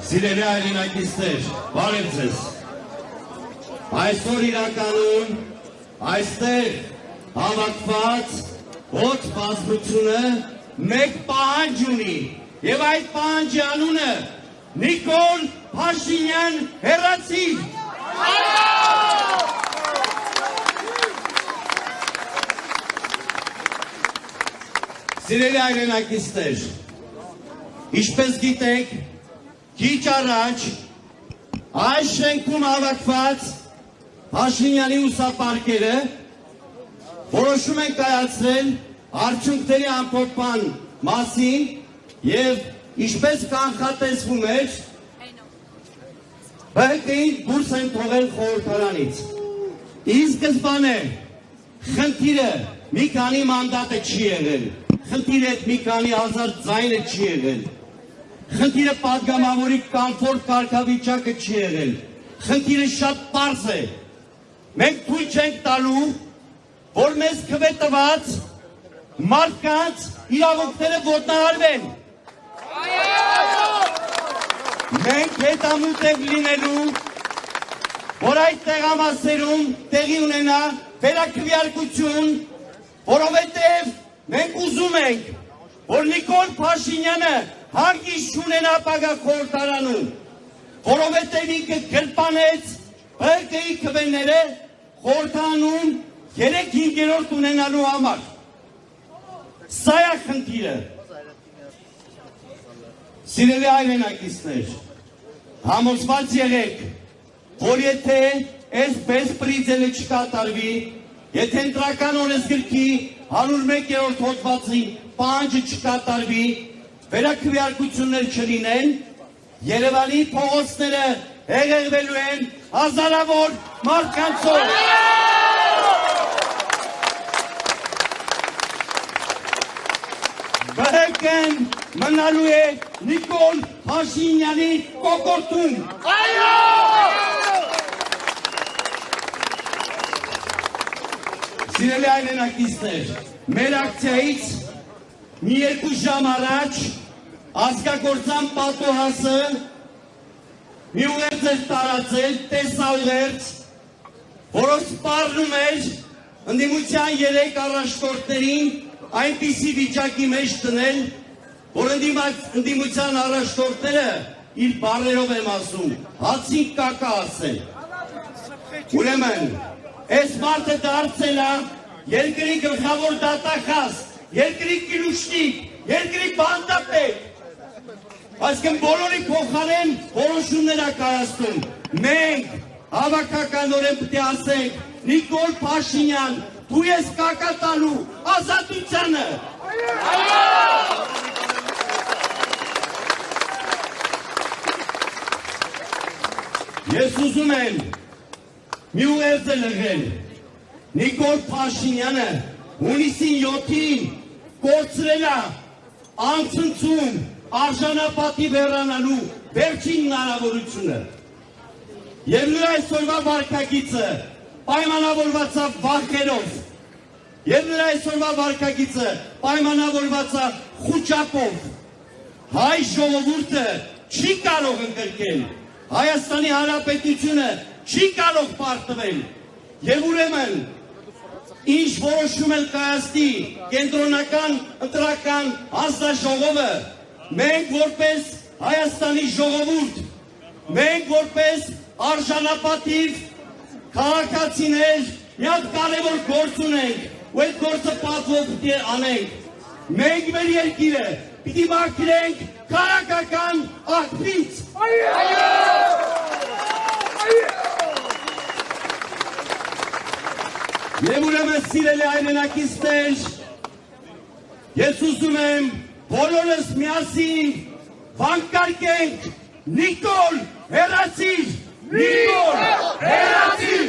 Սիրելի հայրենակիցներ, բարև ձեզ։ Այսօր իրականում այստեղ հավաքված հոտ բազմությունը մեկ պահանջ ունի եւ այդ պահանջի անունը Նիկոլ Փաշինյան հեռացիր։ Սիրելի հայրենակիցներ, ինչպես գիտեք, քիչ առաջ այս շենքում հավաքված Փաշինյանի ուսապարկերը որոշում են կայացրել արդյունքների ամփոփման մասին եւ ինչպես կանխատեսվում էր ԲՀԿ-ին դուրս են թողել խորհրդարանից։ Ի սկզբանե խնդիրը մի քանի մանդատը չի եղել, խնդիրը մի քանի հազար ձայնը չի եղել, խնդիրը պատգամավորի կամֆորտ կարգավիճակը չի եղել, խնդիրը շատ պարզ է։ Մենք թույլ չենք տալու, որ մեզ քվե տված մարդկանց իրավունքները ոտնահարվեն։ Մենք հետամուտ ենք լինելու, որ այդ տեղամասերում տեղի ունենա վերաքվեարկություն, որովհետև մենք ուզում ենք, որ Նիկոլ Փաշինյանը հանգիստ չունենա ապագա խորհրդարանում, որովհետև ինքը գրպանեց ԲՀԿ-ի քվեները խորհրդարանում 3/5 ունենալու համար։ Սա է խնդիրը։ Սիրելի հայրենակիցներ, համոզված եղեք, որ եթե այս բեսպրիձելը չկատարվի, եթե ընտրական օրենսգրքի 101-րդ հոդվածի պահանջը չկատարվի, վերաքվեարկություններ չլինեն, Երևանի փողոցները հեղեղվելու են հազարավոր մարդկանցով։ ԲՀԿ-ն մնալու է Նիկոլ Փաշինյանի կոկորդում։ Այո! Սիրելի հայրենակիցներ, մեր ակցիայից մի 2 ժամ առաջ ազգագործան պատուհասը մի ուղերձ էր տարածել, տեսաուղերձ, որով սպառնում էր ընդդիմության 3 առաջնորդներին այնպիսի վիճակի մեջ դնել, որ ընդդիմության առաջնորդները իր բառերով եմ ասում, հացին կակա ասել։ Ուրեմն, այս մարդը դարձել է երկրի գլխավոր դատախազ, երկրի կիլուշնիկ, երկրի բանդապետ, այսինքն բոլորի փոխարեն որոշումներ է կայացնում։ Մենք հավաքականորեն պետք է ասենք, Նիկոլ Փաշինյան, դու ես կակա տալու ազատությանը։ Ես ուզում եմ մի ուղերձ լղել։ Նիկոլ Փաշինյանը հունիսի 7-ին կորցրել է անցնցում արժանապատիվ հեռանալու վերջին հնարավորությունը։ Եվ նրա այսօրվա վարքագիծը պայմանավորված է վախերով։ Եվ նրա այսօրվա վարքագիծը պայմանավորված է խուճապով։ Հայ ժողովուրդը չի կարող ընկրկել, Հայաստանի Հանրապետությունը չի կարող պարտվել։ Եվ ուրեմն ինչ որոշում էլ կայացնի կենտրոնական ընտրական հանձնաժողովը, մենք որպես Հայաստանի ժողովուրդ, մենք որպես արժանապատիվ քաղաքացիներ մի հատ կարևոր գործ ունենք, ու այդ գործը պատվով պիտի անենք։ Մենք մեր երկիրը պիտի մաքրենք քաղաքական աղբից։ Եվ ուրեմն սիրելի հայրենակիցներ, ես ուզում եմ բոլորս միասին վանկարկենք Նիկոլ հեռացիր, Նիկոլ հեռացիր,